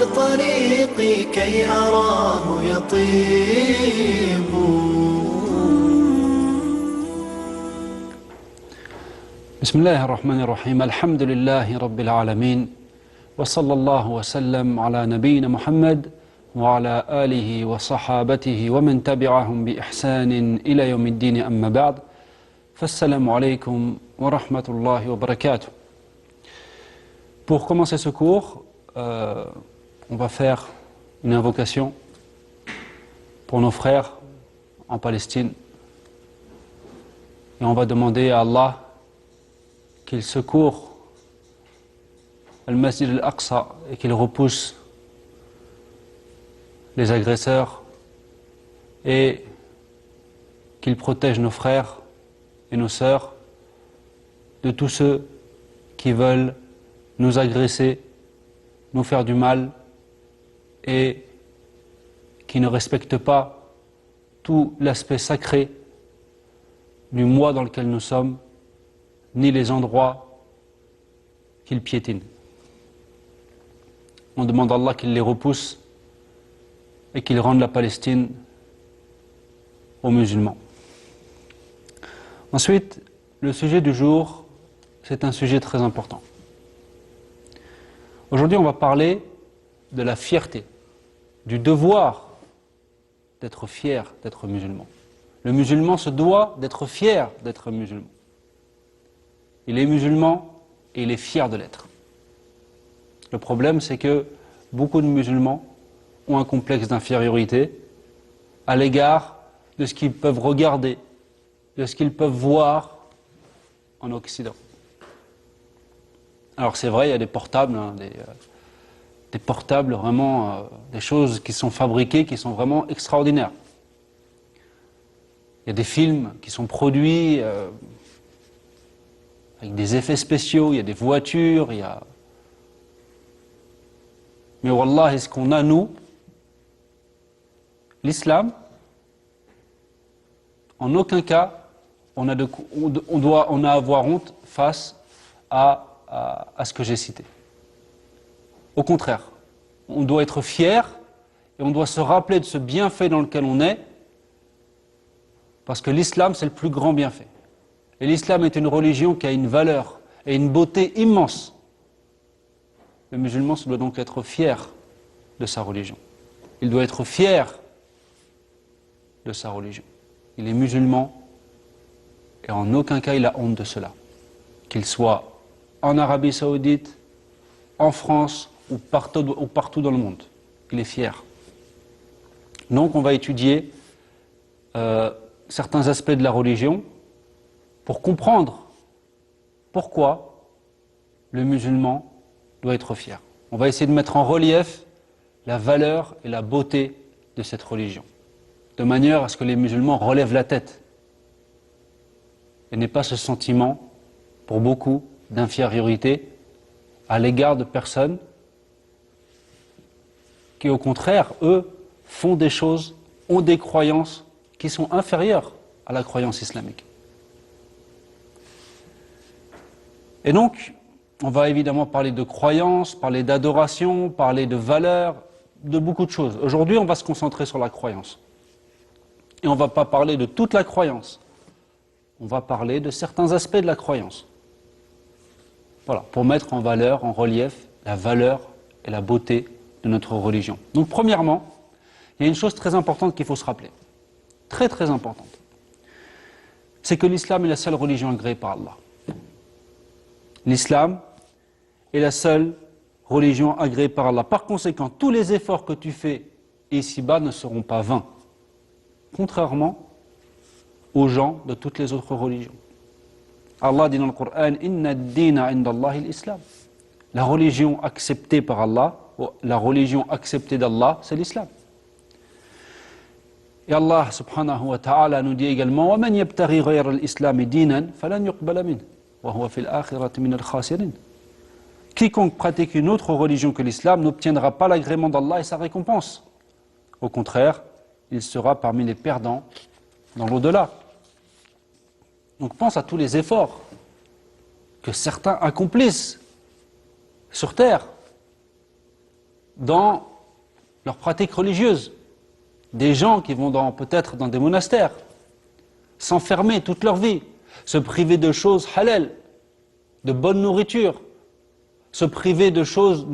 وسر طريقي كي أراه يطيب. بسم الله الرحمن الرحيم. الحمد لله رب العالمين، وصلى الله وسلم على نبينا محمد وعلى آله وصحابته ومن تبعهم بإحسان إلى يوم الدين. أما بعد، فالسلام عليكم ورحمة الله وبركاته. Pour commencer ce cours, on va faire une invocation pour nos frères en Palestine et on va demander à Allah qu'il secourt al-Masjid al-Aqsa et qu'il repousse les agresseurs et qu'il protège nos frères et nos sœurs de tous ceux qui veulent nous agresser, nous faire du mal et qui ne respectent pas tout l'aspect sacré du mois dans lequel nous sommes, ni les endroits qu'ils piétinent. On demande à Allah qu'il les repousse et qu'il rende la Palestine aux musulmans. Ensuite, le sujet du jour, c'est un sujet très important. Aujourd'hui, on va parler de la fierté, du devoir d'être fier d'être musulman. Le musulman se doit d'être fier d'être musulman. Il est musulman et il est fier de l'être. Le problème, c'est que beaucoup de musulmans ont un complexe d'infériorité à l'égard de ce qu'ils peuvent regarder, de ce qu'ils peuvent voir en Occident. Alors c'est vrai, il y a des portables, des portables vraiment, des choses qui sont fabriquées, qui sont vraiment extraordinaires. Il y a des films qui sont produits avec des effets spéciaux, il y a des voitures, il y a... Mais wallah, est-ce qu'on a, nous, l'islam, en aucun cas, on a à avoir honte face à ce que j'ai cité. Au contraire, on doit être fier et on doit se rappeler de ce bienfait dans lequel on est, parce que l'islam, c'est le plus grand bienfait. Et l'islam est une religion qui a une valeur et une beauté immense. Le musulman doit donc être fier de sa religion. Il doit être fier de sa religion. Il est musulman et en aucun cas il a honte de cela. Qu'il soit en Arabie Saoudite, en France ou partout dans le monde. Il est fier. Donc on va étudier certains aspects de la religion pour comprendre pourquoi le musulman doit être fier. On va essayer de mettre en relief la valeur et la beauté de cette religion, de manière à ce que les musulmans relèvent la tête et n'aient pas ce sentiment, pour beaucoup, d'infériorité à l'égard de personnes qui, au contraire, eux, font des choses, ont des croyances qui sont inférieures à la croyance islamique. Et donc, on va évidemment parler de croyance, parler d'adoration, parler de valeurs, de beaucoup de choses. Aujourd'hui, on va se concentrer sur la croyance. Et on ne va pas parler de toute la croyance. On va parler de certains aspects de la croyance. Voilà, pour mettre en valeur, en relief, la valeur et la beauté de notre religion. Donc, premièrement, il y a une chose très importante qu'il faut se rappeler. Très, très importante. C'est que l'islam est la seule religion agréée par Allah. L'islam est la seule religion agréée par Allah. Par conséquent, tous les efforts que tu fais ici-bas ne seront pas vains, contrairement aux gens de toutes les autres religions. Allah dit dans le Coran, « Inna ad-dina inda Allahi l'islam » La religion acceptée par Allah, la religion acceptée d'Allah, c'est l'islam. Et Allah subhanahu wa ta'ala nous dit également, « Wa man yabtaghi ghayra al-islami dinan, falan yuqbala min. » Quiconque pratique une autre religion que l'islam n'obtiendra pas l'agrément d'Allah et sa récompense. Au contraire, il sera parmi les perdants dans l'au-delà. Donc pense à tous les efforts que certains accomplissent sur terre dans leurs pratiques religieuses. Des gens qui vont peut-être dans des monastères, s'enfermer toute leur vie, se priver de choses halal, de bonne nourriture, se priver de choses,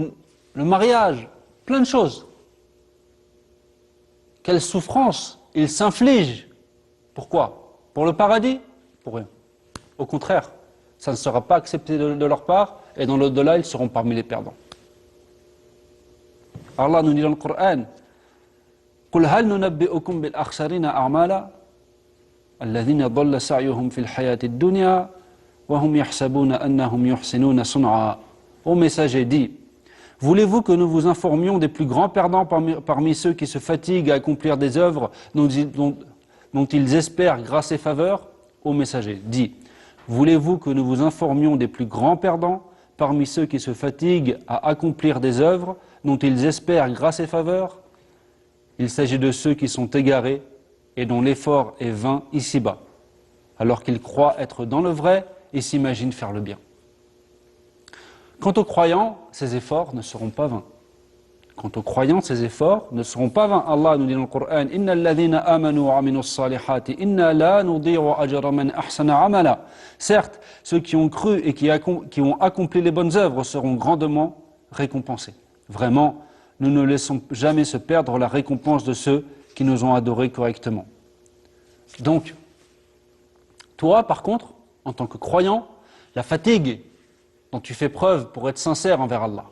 le mariage, plein de choses. Quelle souffrance ils s'infligent. Pourquoi? Pour le paradis? Pour rien. Au contraire, ça ne sera pas accepté de leur part, et dans l'au-delà, ils seront parmi les perdants. Allah nous dit dans le Coran, قل هل ننبئكم بالأخسرين أعمالا الذين ضل سعيهم في الحياة الدنيا وهم يحسبون أنهم يحسنون صنعا. Ô messager, dit, voulez-vous que nous vous informions des plus grands perdants parmi ceux qui se fatiguent à accomplir des œuvres dont ils espèrent grâce et faveur? Ô messager, dit, voulez-vous que nous vous informions des plus grands perdants parmi ceux qui se fatiguent à accomplir des œuvres dont ils espèrent grâce et faveur? Il s'agit de ceux qui sont égarés et dont l'effort est vain ici-bas, alors qu'ils croient être dans le vrai et s'imaginent faire le bien. Quant aux croyants, ces efforts ne seront pas vains. Quant aux croyants, ces efforts ne seront pas vains. Allah nous dit dans le Coran, Inna alladhina amanu wa aminu salihati, inna la nudi'u ajra man ahsana amala. Certes, ceux qui ont cru et qui ont accompli les bonnes œuvres seront grandement récompensés. Vraiment, nous ne laissons jamais se perdre la récompense de ceux qui nous ont adorés correctement. Donc, toi, par contre, en tant que croyant, la fatigue dont tu fais preuve pour être sincère envers Allah.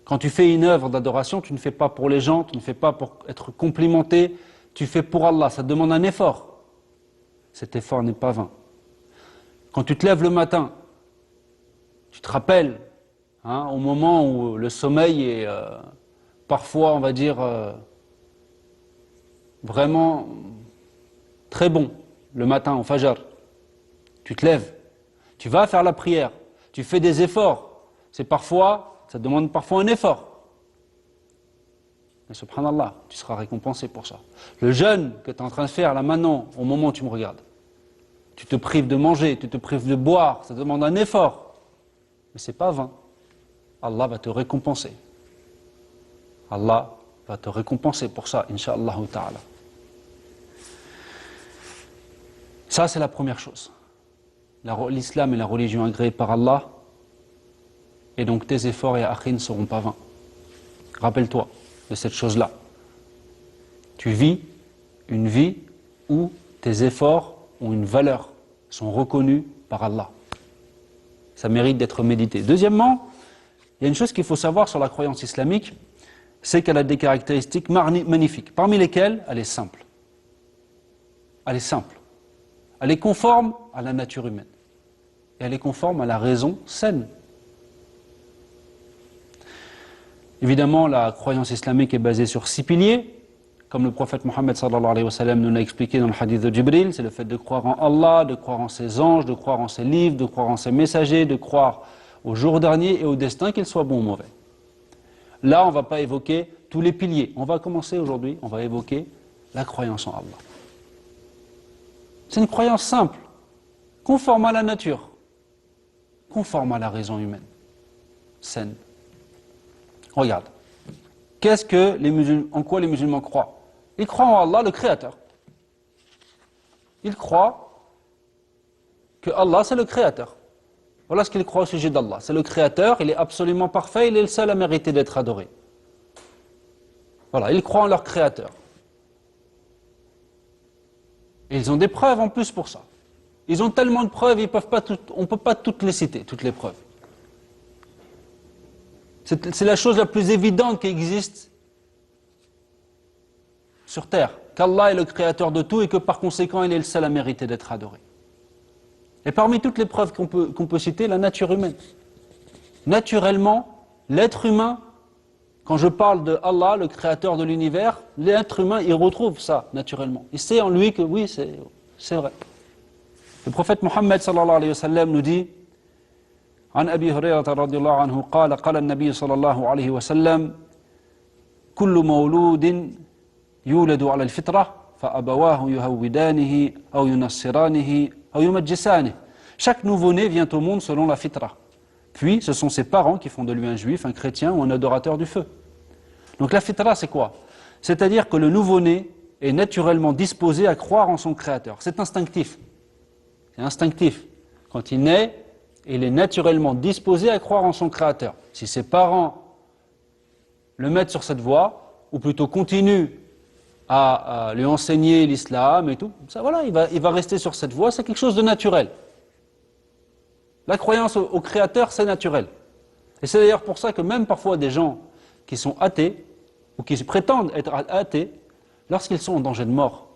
Quand tu fais une œuvre d'adoration, tu ne fais pas pour les gens, tu ne fais pas pour être complimenté, tu fais pour Allah, ça demande un effort. Cet effort n'est pas vain. Quand tu te lèves le matin, tu te rappelles, au moment où le sommeil est parfois, on va dire, vraiment très bon, le matin au Fajr, tu te lèves, tu vas faire la prière, tu fais des efforts, ça demande parfois un effort. Mais subhanallah, tu seras récompensé pour ça. Le jeûne que tu es en train de faire là maintenant, au moment où tu me regardes, tu te prives de manger, tu te prives de boire, ça demande un effort. Mais ce n'est pas vain. Allah va te récompenser. Allah va te récompenser pour ça, incha'Allah ta'ala. Ça, c'est la première chose. L'islam est la religion agréée par Allah, et donc tes efforts et akhi ne seront pas vains. Rappelle-toi de cette chose-là. Tu vis une vie où tes efforts ont une valeur, sont reconnus par Allah. Ça mérite d'être médité. Deuxièmement, il y a une chose qu'il faut savoir sur la croyance islamique, c'est qu'elle a des caractéristiques magnifiques, parmi lesquelles elle est simple. Elle est simple. Elle est conforme à la nature humaine. Et elle est conforme à la raison saine. Évidemment, la croyance islamique est basée sur 6 piliers, comme le prophète Mohammed sallallahu alayhi wa sallam nous l'a expliqué dans le hadith de Jibril. C'est le fait de croire en Allah, de croire en ses anges, de croire en ses livres, de croire en ses messagers, de croire au jour dernier et au destin, qu'il soit bon ou mauvais. Là, on ne va pas évoquer tous les piliers. On va commencer aujourd'hui, on va évoquer la croyance en Allah. C'est une croyance simple, conforme à la nature, conforme à la raison humaine, saine. Regarde, en quoi les musulmans croient? Ils croient en Allah, le Créateur. Ils croient que Allah, c'est le Créateur. Voilà ce qu'ils croient au sujet d'Allah. C'est le Créateur, il est absolument parfait, il est le seul à mériter d'être adoré. Voilà, ils croient en leur Créateur. Et ils ont des preuves en plus pour ça. Ils ont tellement de preuves, on ne peut pas toutes les citer, toutes les preuves. C'est la chose la plus évidente qui existe sur terre, qu'Allah est le créateur de tout et que par conséquent il est le seul à mériter d'être adoré. Et parmi toutes les preuves qu'on peut citer, la nature humaine. Naturellement, l'être humain, quand je parle de Allah, le créateur de l'univers, l'être humain, il retrouve ça naturellement. Il sait en lui que oui, c'est vrai. Le prophète Mohammed sallallahu alayhi wa sallam nous dit, عن أبي هريرة رضي الله عنه قال النبي صلى الله عليه وسلم كل مولود يولد على الفطرة فأبواه يهودانه أو ينصرانه أو يمجسانه. Chaque nouveau-né vient au monde selon la fitra, Puis, ce sont ses parents qui font de lui un juif, un chrétien ou un adorateur du feu. Donc la fitra, c'est quoi? C'est-à-dire que le nouveau-né est naturellement disposé à croire en son créateur. C'est instinctif. C'est instinctif. Quand il naît, il est naturellement disposé à croire en son créateur. Si ses parents le mettent sur cette voie, ou plutôt continuent à lui enseigner l'islam et tout, ça voilà, il va rester sur cette voie, c'est quelque chose de naturel. La croyance au créateur, c'est naturel. Et c'est d'ailleurs pour ça que même parfois des gens qui sont athées, ou qui prétendent être athées, lorsqu'ils sont en danger de mort,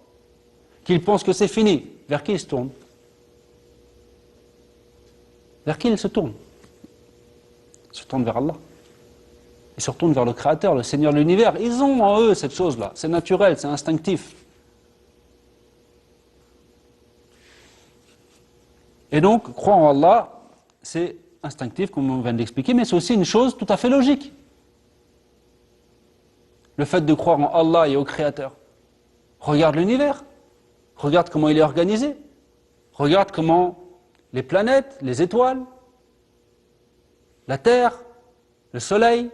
qu'ils pensent que c'est fini, vers qui ils se tournent? Vers qui ils se tournent? Ils se tournent vers Allah. Ils se retournent vers le Créateur, le Seigneur de l'univers. Ils ont en eux cette chose-là. C'est naturel, c'est instinctif. Et donc, croire en Allah, c'est instinctif, comme on vient de l'expliquer, mais c'est aussi une chose tout à fait logique. Le fait de croire en Allah et au Créateur. Regarde l'univers. Regarde comment il est organisé. Regarde comment les planètes, les étoiles, la Terre, le Soleil,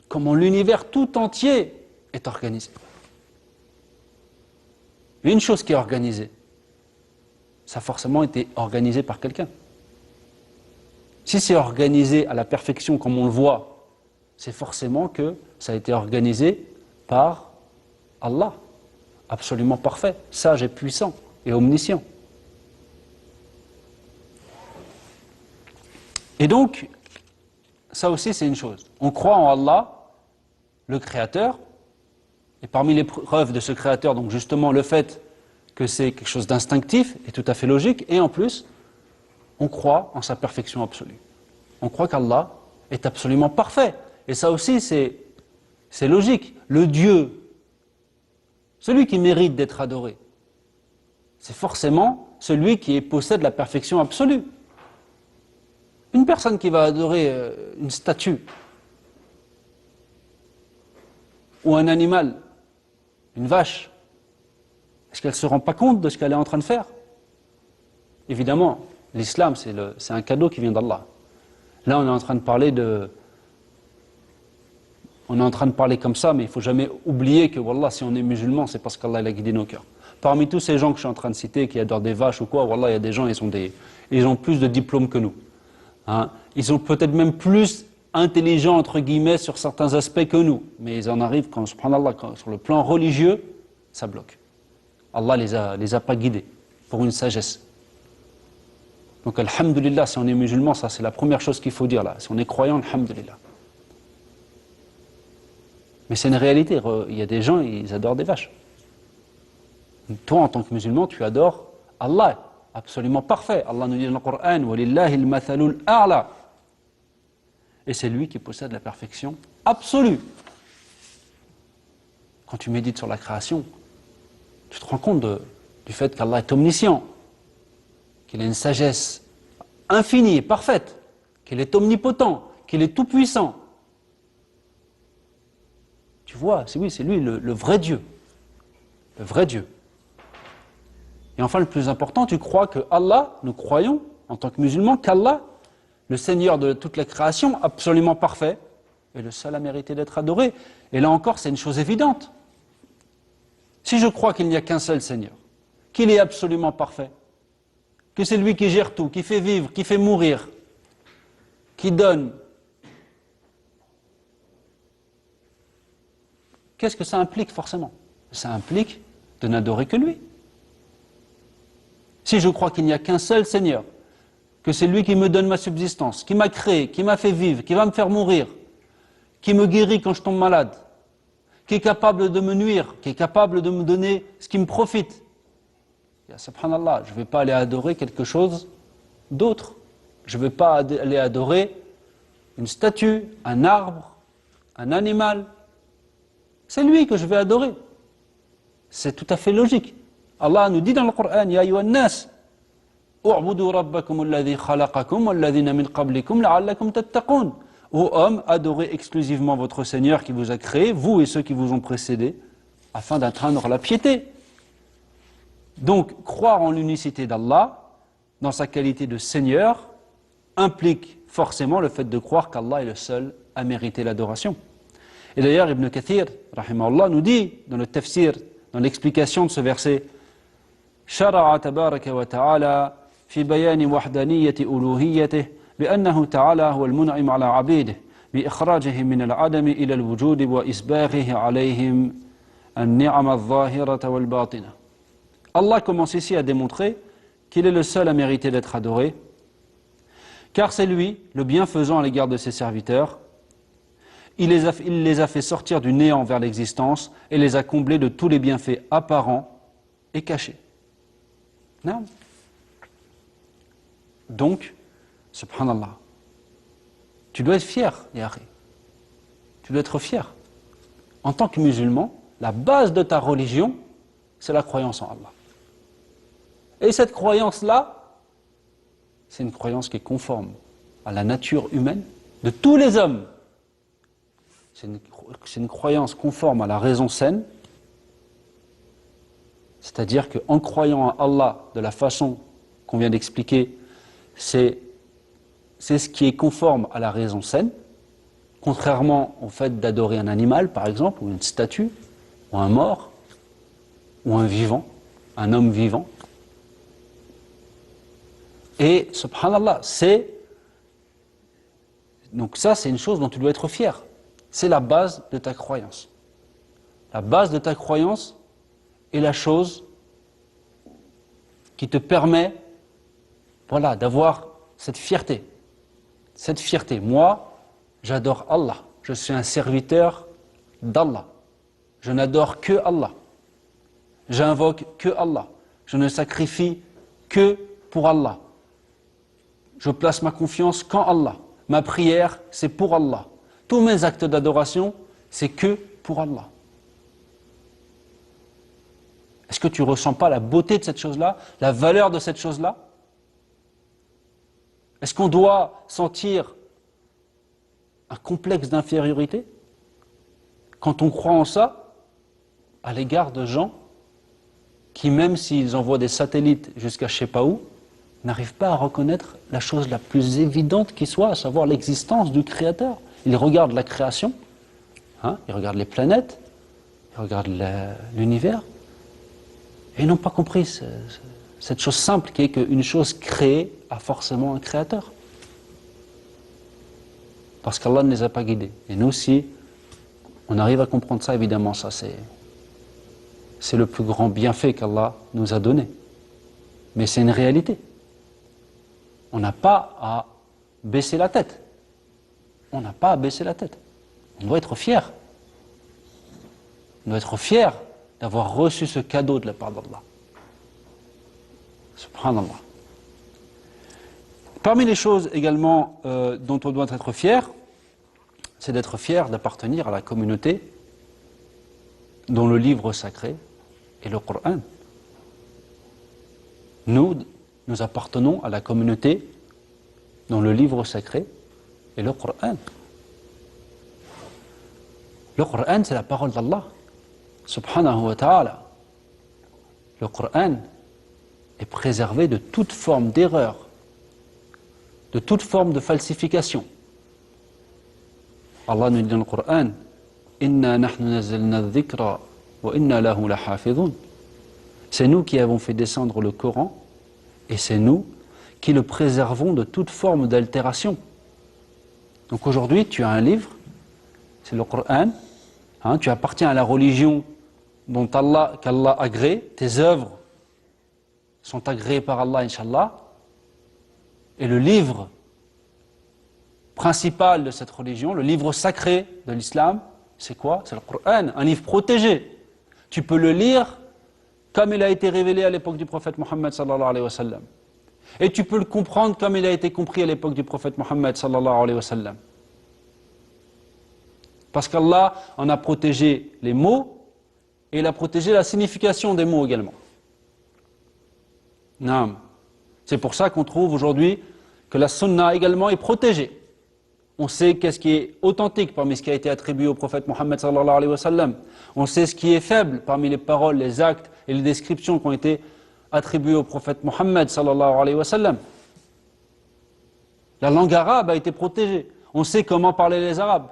comment l'univers tout entier est organisé. Une chose qui est organisée, ça a forcément été organisé par quelqu'un. Si c'est organisé à la perfection comme on le voit, c'est forcément que ça a été organisé par Allah, absolument parfait, sage et puissant et omniscient. Et donc, ça aussi c'est une chose. On croit en Allah, le Créateur, et parmi les preuves de ce Créateur, donc justement le fait que c'est quelque chose d'instinctif et tout à fait logique, et en plus, on croit en sa perfection absolue. On croit qu'Allah est absolument parfait. Et ça aussi c'est logique. Le Dieu, celui qui mérite d'être adoré, c'est forcément celui qui possède la perfection absolue. Une personne qui va adorer une statue ou un animal, une vache, est-ce qu'elle ne se rend pas compte de ce qu'elle est en train de faire? Évidemment, l'islam, c'est un cadeau qui vient d'Allah. Là, on est en train de parler on est en train de parler comme ça, mais il ne faut jamais oublier que, wallah, si on est musulman, c'est parce qu'Allah a guidé nos cœurs. Parmi tous ces gens que je suis en train de citer, qui adorent des vaches ou quoi, wallah, il y a des gens, ils ont plus de diplômes que nous. Hein? Ils sont peut-être même plus intelligents, entre guillemets, sur certains aspects que nous. Mais ils en arrivent, subhanallah, sur le plan religieux, ça bloque. Allah les a pas guidés pour une sagesse. Donc, alhamdulillah, si on est musulman, ça c'est la première chose qu'il faut dire là. Si on est croyant, alhamdulillah. Mais c'est une réalité. Il y a des gens, ils adorent des vaches. Toi, en tant que musulman, tu adores Allah, absolument parfait. Allah nous dit dans le Coran, وَلِلَّهِ الْمَثَلُ الْأَعْلَى. Et c'est lui qui possède la perfection absolue. Quand tu médites sur la création, tu te rends compte du fait qu'Allah est omniscient, qu'il a une sagesse infinie et parfaite, qu'il est omnipotent, qu'il est tout-puissant. Tu vois, c'est lui le vrai Dieu. Le vrai Dieu. Et enfin, le plus important, tu crois que Allah, nous croyons, en tant que musulmans, qu'Allah, le Seigneur de toute la création, absolument parfait, est le seul à mériter d'être adoré. Et là encore, c'est une chose évidente. Si je crois qu'il n'y a qu'un seul Seigneur, qu'il est absolument parfait, que c'est lui qui gère tout, qui fait vivre, qui fait mourir, qui donne, qu'est-ce que ça implique forcément? Ça implique de n'adorer que lui. Si je crois qu'il n'y a qu'un seul Seigneur, que c'est lui qui me donne ma subsistance, qui m'a créé, qui m'a fait vivre, qui va me faire mourir, qui me guérit quand je tombe malade, qui est capable de me nuire, qui est capable de me donner ce qui me profite. Ya subhanallah, je ne vais pas aller adorer quelque chose d'autre. Je ne vais pas aller adorer une statue, un arbre, un animal. C'est lui que je vais adorer. C'est tout à fait logique. Allah nous dit dans le Coran, Ya ayyuhan nas, u'budu rabbakum alladhi khalaqakum walladhina min qablikum la'allakum tattaqun. Ô hommes, adorez exclusivement votre Seigneur qui vous a créé, vous et ceux qui vous ont précédés, afin d'atteindre la piété. Donc, croire en l'unicité d'Allah, dans sa qualité de Seigneur, implique forcément le fait de croire qu'Allah est le seul à mériter l'adoration. Et d'ailleurs, Ibn Kathir, rahimahullah, nous dit dans le tafsir, dans l'explication de ce verset, شرع تبارك وتعالى في بيان وحدانية ألوهيته بأنه تعالى هو المنعم على عبيده بإخراجهم من العدم إلى الوجود وإسباغه عليهم النعم الظاهرة والباطنة. Allah commence ici à démontrer qu'il est le seul à mériter d'être adoré, car c'est lui, le bienfaisant à l'égard de ses serviteurs. Il les a fait sortir du néant vers l'existence et les a comblés de tous les bienfaits apparents et cachés. Non. Donc, subhanallah, tu dois être fier, Yahri. Tu dois être fier. En tant que musulman, la base de ta religion, c'est la croyance en Allah. Et cette croyance-là, c'est une croyance qui est conforme à la nature humaine de tous les hommes. C'est une croyance conforme à la raison saine, c'est-à-dire qu'en croyant à Allah de la façon qu'on vient d'expliquer, c'est ce qui est conforme à la raison saine, contrairement au fait d'adorer un animal, par exemple, ou une statue, ou un mort, ou un vivant, un homme vivant. Et, subhanallah, donc ça, c'est une chose dont tu dois être fier. C'est la base de ta croyance. La base de ta croyance est la chose qui te permet, voilà, d'avoir cette fierté. Cette fierté. Moi, j'adore Allah. Je suis un serviteur d'Allah. Je n'adore que Allah. J'invoque que Allah. Je ne sacrifie que pour Allah. Je place ma confiance qu'en Allah. Ma prière, c'est pour Allah. Tous mes actes d'adoration, c'est que pour Allah. Est-ce que tu ne ressens pas la beauté de cette chose-là, la valeur de cette chose-là? Est-ce qu'on doit sentir un complexe d'infériorité quand on croit en ça à l'égard de gens qui, même s'ils envoient des satellites jusqu'à je ne sais pas où, n'arrivent pas à reconnaître la chose la plus évidente qui soit, à savoir l'existence du Créateur. Ils regardent la création, ils regardent les planètes, ils regardent l'univers, et ils n'ont pas compris cette chose simple qui est qu'une chose créée a forcément un Créateur. Parce qu'Allah ne les a pas guidés. Et nous, si on arrive à comprendre ça, évidemment, ça c'est le plus grand bienfait qu'Allah nous a donné. Mais c'est une réalité. On n'a pas à baisser la tête. On n'a pas à baisser la tête. On doit être fier. On doit être fier d'avoir reçu ce cadeau de la part d'Allah. Subhanallah. Parmi les choses également dont on doit être fier, c'est d'être fier d'appartenir à la communauté dont le livre sacré est le Coran. Nous appartenons à la communauté dont le livre sacré est le Coran. Le Coran, c'est la parole d'Allah, subhanahu wa ta'ala. Le Coran est préservé de toute forme d'erreur, de toute forme de falsification. Allah nous dit dans le Coran, Inna nahnu nazzalna dhikra wa inna lahu lahafidhun. C'est nous qui avons fait descendre le Coran et c'est nous qui le préservons de toute forme d'altération. Donc aujourd'hui, tu as un livre, c'est le Coran, tu appartiens à la religion qu'Allah agrée, tes œuvres sont agréées par Allah, Inch'Allah, et le livre principal de cette religion, le livre sacré de l'islam, c'est quoi? C'est le Coran, un livre protégé. Tu peux le lire comme il a été révélé à l'époque du prophète Mohammed sallallahu alayhi wa sallam. Et tu peux le comprendre comme il a été compris à l'époque du prophète Mohammed sallallahu alayhi wa sallam. Parce qu'Allah en a protégé les mots et il a protégé la signification des mots également. Non. C'est pour ça qu'on trouve aujourd'hui que la sunna également est protégée. On sait qu'est-ce qui est authentique parmi ce qui a été attribué au prophète Mohammed sallallahu alayhi wa sallam. On sait ce qui est faible parmi les paroles, les actes et les descriptions qui ont été attribués au prophète Mohammed sallallahu alayhi wa sallam. La langue arabe a été protégée. On sait comment parler les Arabes.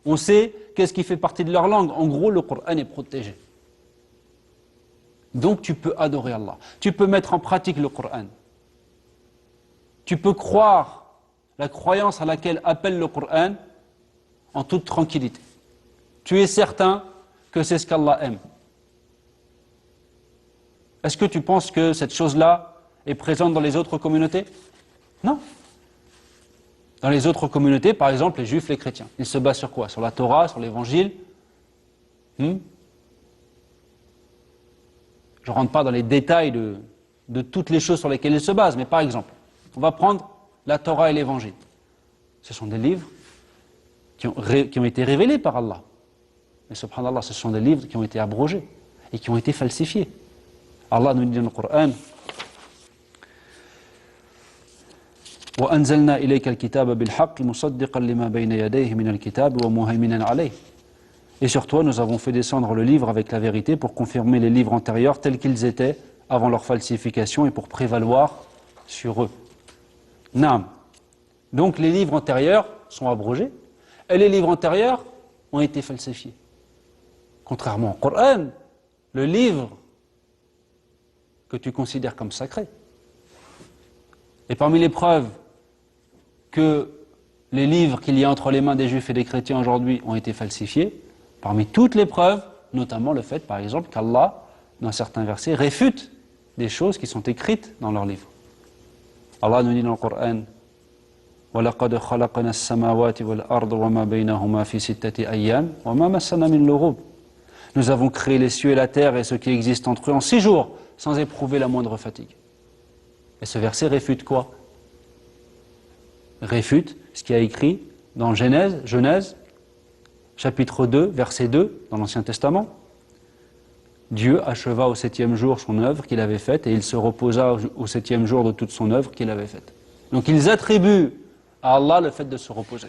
On sait qu'est-ce qui fait partie de leur langue. En gros, le Coran est protégé. Donc tu peux adorer Allah. Tu peux mettre en pratique le Coran. Tu peux croire la croyance à laquelle appelle le Coran en toute tranquillité. Tu es certain que c'est ce qu'Allah aime. Est-ce que tu penses que cette chose-là est présente dans les autres communautés? Non. Dans les autres communautés, par exemple, les juifs, les chrétiens, ils se basent sur quoi? Sur la Torah, sur l'évangile. Je ne rentre pas dans les détails de toutes les choses sur lesquelles ils se basent, mais par exemple, on va prendre la Torah et l'évangile. Ce sont des livres qui ont été révélés par Allah. Mais subhanallah, ce sont des livres qui ont été abrogés et qui ont été falsifiés. Allah nous dit dans le Coran, وَأَنزَلْنَا إِلَيْكَ الْكِتَابَ بِالْحَقِّ مُصَدِّقًا لِمَا بَيْنَ يَدَيْهِ مِنَ الْكِتَابِ وَمُهَيْمِنًا عَلَيْهِ. Et sur toi, nous avons fait descendre le livre avec la vérité pour confirmer les livres antérieurs tels qu'ils étaient avant leur falsification et pour prévaloir sur eux. Naam. Donc les livres antérieurs sont abrogés et les livres antérieurs ont été falsifiés. Contrairement au Coran, le livre que tu considères comme sacré. Et parmi les preuves que les livres qu'il y a entre les mains des juifs et des chrétiens aujourd'hui ont été falsifiés, parmi toutes les preuves, notamment le fait, par exemple, qu'Allah, dans certains versets, réfute des choses qui sont écrites dans leurs livres. Allah nous dit dans le Coran, وَلَقَدْ خَلَقْنَا السَّمَاوَاتِ وَالْأَرْضَ وَمَا بَيْنَهُمَا فِي سِتَّةِ أَيَّامٍ وَمَا مَسَّنَا مِنْ لُغُوبٍ. Nous avons créé les cieux et la terre et ce qui existe entre eux en 6 jours, sans éprouver la moindre fatigue. Et ce verset réfute quoi? Réfute ce qui a écrit dans Genèse, chapitre 2, verset 2, dans l'Ancien Testament. Dieu acheva au 7e jour son œuvre qu'il avait faite et il se reposa au 7e jour de toute son œuvre qu'il avait faite. Donc ils attribuent à Allah le fait de se reposer.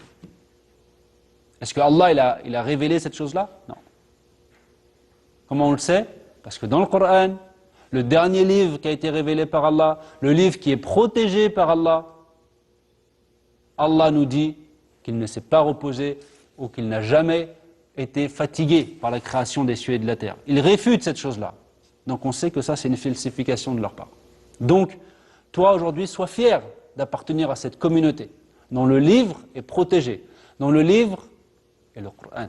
Est-ce que Allah il a révélé cette chose-là? Non. Comment on le sait? Parce que dans le Coran, le dernier livre qui a été révélé par Allah, le livre qui est protégé par Allah, Allah nous dit qu'il ne s'est pas reposé ou qu'il n'a jamais été fatigué par la création des cieux et de la terre. Il réfute cette chose-là. Donc on sait que ça c'est une falsification de leur part. Donc, toi aujourd'hui, sois fier d'appartenir à cette communauté dont le livre est protégé, dont le livre est le Coran.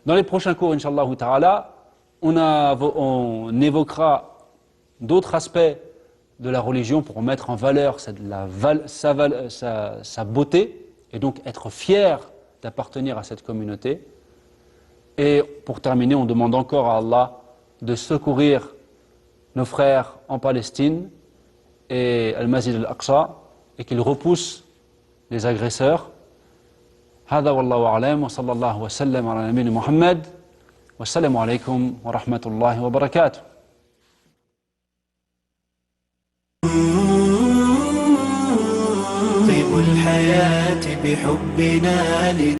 Dans les prochains cours, Inch'Allah ta'ala, on évoquera d'autres aspects de la religion pour mettre en valeur sa beauté et donc être fier d'appartenir à cette communauté. Et pour terminer, on demande encore à Allah de secourir nos frères en Palestine et Al-Masjid Al-Aqsa et qu'il repousse les agresseurs. هذا والله أعلم وصلى الله وسلم على نبينا محمد والسلام عليكم ورحمة الله وبركاته. طيب الحياة بحبنا